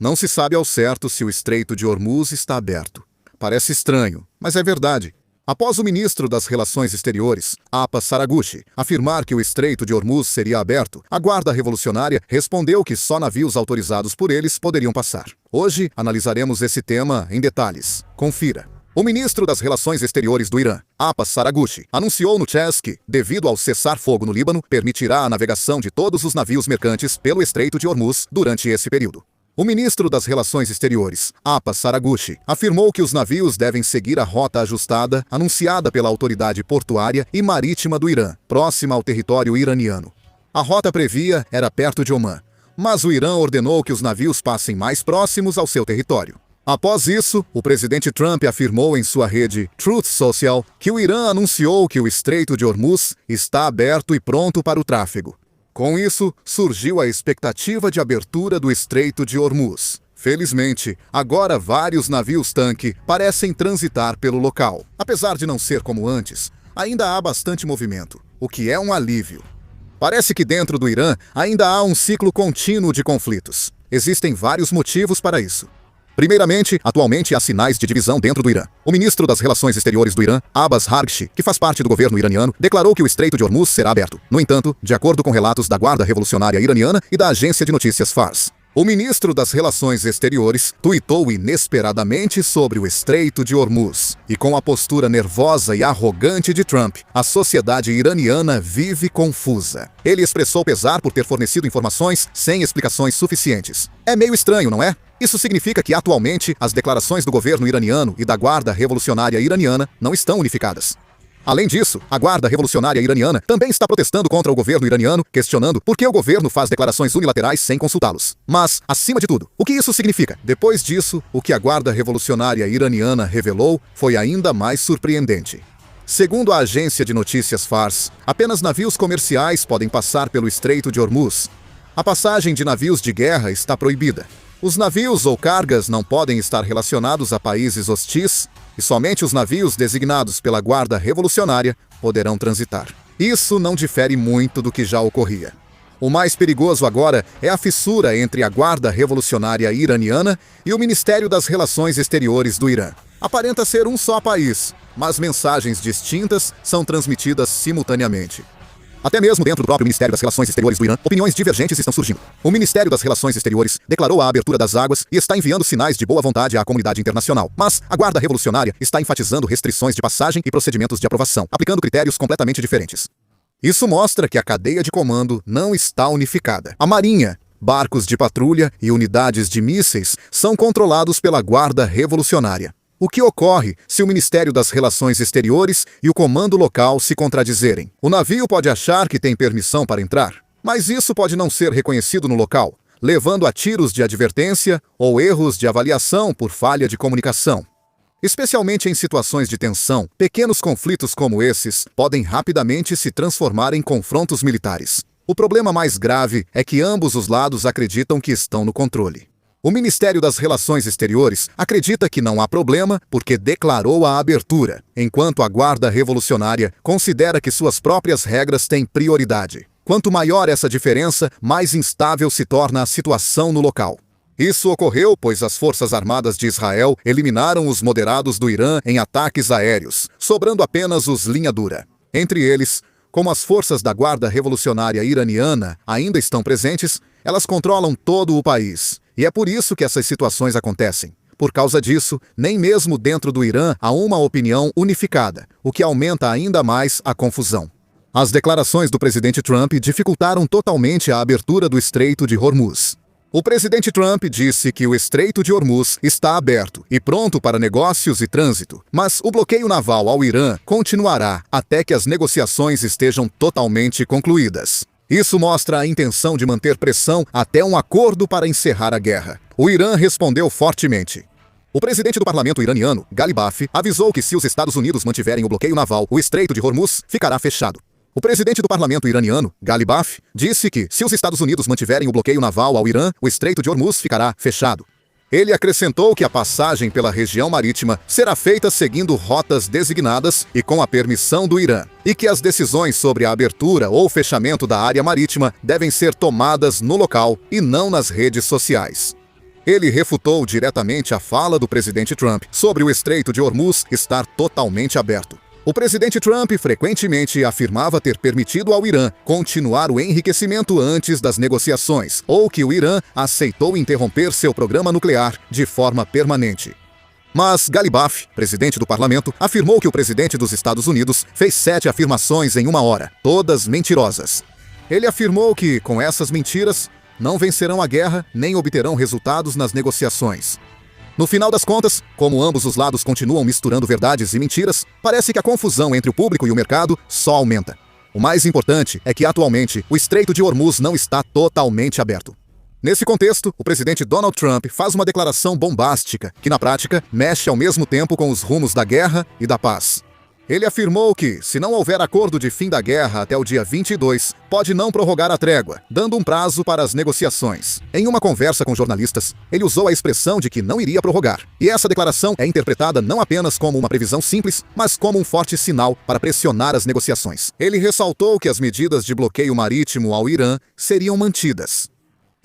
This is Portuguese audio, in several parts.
Não se sabe ao certo se o Estreito de Hormuz está aberto. Parece estranho, mas é verdade. Após o ministro das Relações Exteriores, Abbas Araghchi, afirmar que o Estreito de Hormuz seria aberto, a Guarda Revolucionária respondeu que só navios autorizados por eles poderiam passar. Hoje, analisaremos esse tema em detalhes. Confira. O ministro das Relações Exteriores do Irã, Abbas Araghchi, anunciou no CHES que, devido ao cessar-fogo no Líbano, permitirá a navegação de todos os navios mercantes pelo Estreito de Hormuz durante esse período. O ministro das Relações Exteriores, Abbas Araghchi, afirmou que os navios devem seguir a rota ajustada anunciada pela autoridade portuária e marítima do Irã, próxima ao território iraniano. A rota previa era perto de Omã, mas o Irã ordenou que os navios passem mais próximos ao seu território. Após isso, o presidente Trump afirmou em sua rede Truth Social que o Irã anunciou que o Estreito de Hormuz está aberto e pronto para o tráfego. Com isso, surgiu a expectativa de abertura do Estreito de Hormuz. Felizmente, agora vários navios-tanque parecem transitar pelo local. Apesar de não ser como antes, ainda há bastante movimento, o que é um alívio. Parece que dentro do Irã ainda há um ciclo contínuo de conflitos. Existem vários motivos para isso. Primeiramente, atualmente há sinais de divisão dentro do Irã. O ministro das Relações Exteriores do Irã, Abbas Araghchi, que faz parte do governo iraniano, declarou que o Estreito de Hormuz será aberto. No entanto, de acordo com relatos da Guarda Revolucionária Iraniana e da agência de notícias Fars, o ministro das Relações Exteriores tuitou inesperadamente sobre o Estreito de Hormuz. E com a postura nervosa e arrogante de Trump, a sociedade iraniana vive confusa. Ele expressou pesar por ter fornecido informações sem explicações suficientes. É meio estranho, não é? Isso significa que, atualmente, as declarações do governo iraniano e da Guarda Revolucionária Iraniana não estão unificadas. Além disso, a Guarda Revolucionária Iraniana também está protestando contra o governo iraniano, questionando por que o governo faz declarações unilaterais sem consultá-los. Mas, acima de tudo, o que isso significa? Depois disso, o que a Guarda Revolucionária Iraniana revelou foi ainda mais surpreendente. Segundo a agência de notícias Fars, apenas navios comerciais podem passar pelo Estreito de Hormuz. A passagem de navios de guerra está proibida. Os navios ou cargas não podem estar relacionados a países hostis e somente os navios designados pela Guarda Revolucionária poderão transitar. Isso não difere muito do que já ocorria. O mais perigoso agora é a fissura entre a Guarda Revolucionária Iraniana e o Ministério das Relações Exteriores do Irã. Aparenta ser um só país, mas mensagens distintas são transmitidas simultaneamente. Até mesmo dentro do próprio Ministério das Relações Exteriores do Irã, opiniões divergentes estão surgindo. O Ministério das Relações Exteriores declarou a abertura das águas e está enviando sinais de boa vontade à comunidade internacional. Mas a Guarda Revolucionária está enfatizando restrições de passagem e procedimentos de aprovação, aplicando critérios completamente diferentes. Isso mostra que a cadeia de comando não está unificada. A Marinha, barcos de patrulha e unidades de mísseis são controlados pela Guarda Revolucionária. O que ocorre se o Ministério das Relações Exteriores e o comando local se contradizerem? O navio pode achar que tem permissão para entrar, mas isso pode não ser reconhecido no local, levando a tiros de advertência ou erros de avaliação por falha de comunicação. Especialmente em situações de tensão, pequenos conflitos como esses podem rapidamente se transformar em confrontos militares. O problema mais grave é que ambos os lados acreditam que estão no controle. O Ministério das Relações Exteriores acredita que não há problema porque declarou a abertura, enquanto a Guarda Revolucionária considera que suas próprias regras têm prioridade. Quanto maior essa diferença, mais instável se torna a situação no local. Isso ocorreu pois as Forças Armadas de Israel eliminaram os moderados do Irã em ataques aéreos, sobrando apenas os linha dura. Entre eles, como as forças da Guarda Revolucionária Iraniana ainda estão presentes, elas controlam todo o país. E é por isso que essas situações acontecem. Por causa disso, nem mesmo dentro do Irã há uma opinião unificada, o que aumenta ainda mais a confusão. As declarações do presidente Trump dificultaram totalmente a abertura do Estreito de Hormuz. O presidente Trump disse que o Estreito de Hormuz está aberto e pronto para negócios e trânsito, mas o bloqueio naval ao Irã continuará até que as negociações estejam totalmente concluídas. Isso mostra a intenção de manter pressão até um acordo para encerrar a guerra. O Irã respondeu fortemente. O presidente do parlamento iraniano, Ghalibaf, avisou que se os Estados Unidos mantiverem o bloqueio naval, o Estreito de Hormuz ficará fechado. O presidente do parlamento iraniano, Ghalibaf, disse que se os Estados Unidos mantiverem o bloqueio naval ao Irã, o Estreito de Hormuz ficará fechado. Ele acrescentou que a passagem pela região marítima será feita seguindo rotas designadas e com a permissão do Irã, e que as decisões sobre a abertura ou fechamento da área marítima devem ser tomadas no local e não nas redes sociais. Ele refutou diretamente a fala do presidente Trump sobre o Estreito de Hormuz estar totalmente aberto. O presidente Trump frequentemente afirmava ter permitido ao Irã continuar o enriquecimento antes das negociações, ou que o Irã aceitou interromper seu programa nuclear de forma permanente. Mas Galibaf, presidente do parlamento, afirmou que o presidente dos Estados Unidos fez 7 afirmações em 1 hora, todas mentirosas. Ele afirmou que, com essas mentiras, não vencerão a guerra nem obterão resultados nas negociações. No final das contas, como ambos os lados continuam misturando verdades e mentiras, parece que a confusão entre o público e o mercado só aumenta. O mais importante é que, atualmente, o Estreito de Hormuz não está totalmente aberto. Nesse contexto, o presidente Donald Trump faz uma declaração bombástica que, na prática, mexe ao mesmo tempo com os rumos da guerra e da paz. Ele afirmou que, se não houver acordo de fim da guerra até o dia 22, pode não prorrogar a trégua, dando um prazo para as negociações. Em uma conversa com jornalistas, ele usou a expressão de que não iria prorrogar. E essa declaração é interpretada não apenas como uma previsão simples, mas como um forte sinal para pressionar as negociações. Ele ressaltou que as medidas de bloqueio marítimo ao Irã seriam mantidas.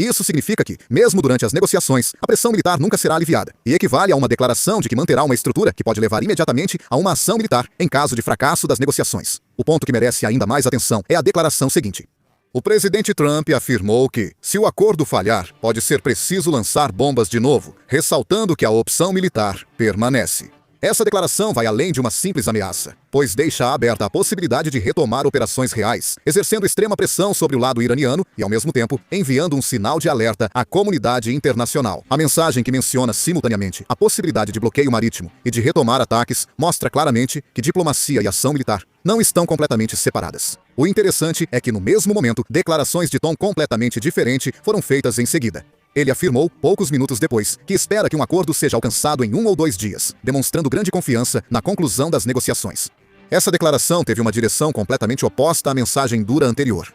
Isso significa que, mesmo durante as negociações, a pressão militar nunca será aliviada, e equivale a uma declaração de que manterá uma estrutura que pode levar imediatamente a uma ação militar em caso de fracasso das negociações. O ponto que merece ainda mais atenção é a declaração seguinte. O presidente Trump afirmou que, se o acordo falhar, pode ser preciso lançar bombas de novo, ressaltando que a opção militar permanece. Essa declaração vai além de uma simples ameaça, pois deixa aberta a possibilidade de retomar operações reais, exercendo extrema pressão sobre o lado iraniano e, ao mesmo tempo, enviando um sinal de alerta à comunidade internacional. A mensagem que menciona simultaneamente a possibilidade de bloqueio marítimo e de retomar ataques mostra claramente que diplomacia e ação militar não estão completamente separadas. O interessante é que, no mesmo momento, declarações de tom completamente diferente foram feitas em seguida. Ele afirmou, poucos minutos depois, que espera que um acordo seja alcançado em 1 ou 2 dias, demonstrando grande confiança na conclusão das negociações. Essa declaração teve uma direção completamente oposta à mensagem dura anterior.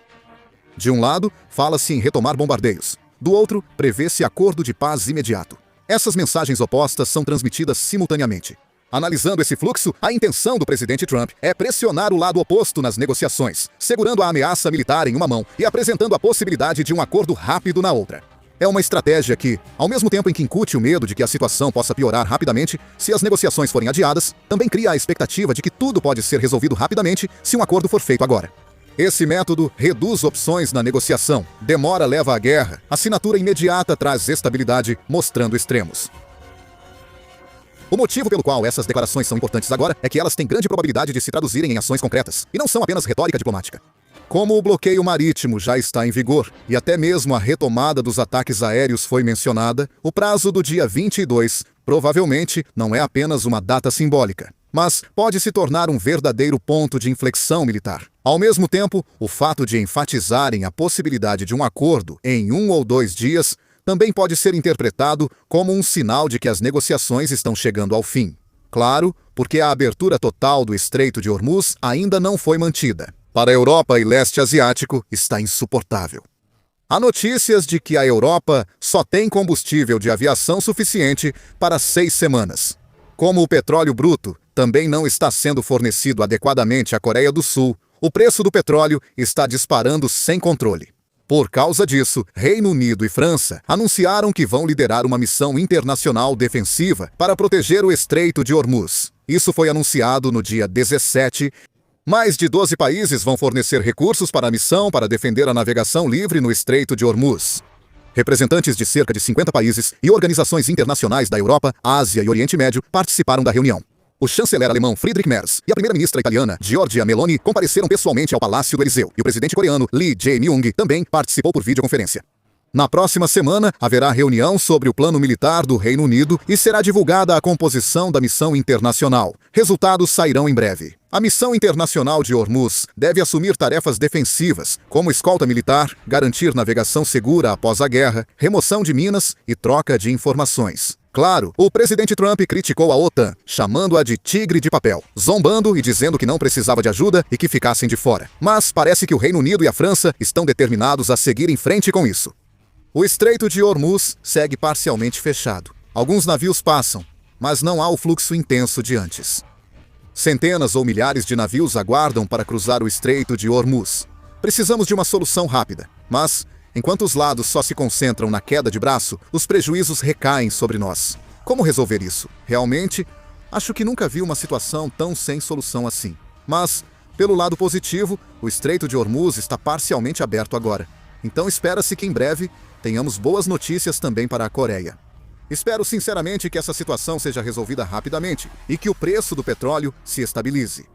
De um lado, fala-se em retomar bombardeios. Do outro, prevê-se acordo de paz imediato. Essas mensagens opostas são transmitidas simultaneamente. Analisando esse fluxo, a intenção do presidente Trump é pressionar o lado oposto nas negociações, segurando a ameaça militar em uma mão e apresentando a possibilidade de um acordo rápido na outra. É uma estratégia que, ao mesmo tempo em que incute o medo de que a situação possa piorar rapidamente se as negociações forem adiadas, também cria a expectativa de que tudo pode ser resolvido rapidamente se um acordo for feito agora. Esse método reduz opções na negociação, demora leva à guerra, assinatura imediata traz estabilidade, mostrando extremos. O motivo pelo qual essas declarações são importantes agora é que elas têm grande probabilidade de se traduzirem em ações concretas, e não são apenas retórica diplomática. Como o bloqueio marítimo já está em vigor e até mesmo a retomada dos ataques aéreos foi mencionada, o prazo do dia 22 provavelmente não é apenas uma data simbólica, mas pode se tornar um verdadeiro ponto de inflexão militar. Ao mesmo tempo, o fato de enfatizarem a possibilidade de um acordo em 1 ou 2 dias também pode ser interpretado como um sinal de que as negociações estão chegando ao fim. Claro, porque a abertura total do Estreito de Hormuz ainda não foi mantida. Para a Europa e leste asiático, está insuportável. Há notícias de que a Europa só tem combustível de aviação suficiente para 6 semanas. Como o petróleo bruto também não está sendo fornecido adequadamente à Coreia do Sul, o preço do petróleo está disparando sem controle. Por causa disso, Reino Unido e França anunciaram que vão liderar uma missão internacional defensiva para proteger o Estreito de Hormuz. Isso foi anunciado no dia 17. Mais de 12 países vão fornecer recursos para a missão para defender a navegação livre no Estreito de Hormuz. Representantes de cerca de 50 países e organizações internacionais da Europa, Ásia e Oriente Médio participaram da reunião. O chanceler alemão Friedrich Merz e a primeira-ministra italiana Giorgia Meloni compareceram pessoalmente ao Palácio do Eliseu, e o presidente coreano Lee Jae-myung também participou por videoconferência. Na próxima semana, haverá reunião sobre o plano militar do Reino Unido e será divulgada a composição da missão internacional. Resultados sairão em breve. A missão internacional de Hormuz deve assumir tarefas defensivas, como escolta militar, garantir navegação segura após a guerra, remoção de minas e troca de informações. Claro, o presidente Trump criticou a OTAN, chamando-a de tigre de papel, zombando e dizendo que não precisava de ajuda e que ficassem de fora. Mas parece que o Reino Unido e a França estão determinados a seguir em frente com isso. O Estreito de Hormuz segue parcialmente fechado. Alguns navios passam, mas não há o fluxo intenso de antes. Centenas ou milhares de navios aguardam para cruzar o Estreito de Hormuz. Precisamos de uma solução rápida, mas Enquanto os lados só se concentram na queda de braço, os prejuízos recaem sobre nós. Como resolver isso? Realmente, acho que nunca vi uma situação tão sem solução assim. Mas, pelo lado positivo, o Estreito de Hormuz está parcialmente aberto agora. Então espera-se que em breve tenhamos boas notícias também para a Coreia. Espero sinceramente que essa situação seja resolvida rapidamente e que o preço do petróleo se estabilize.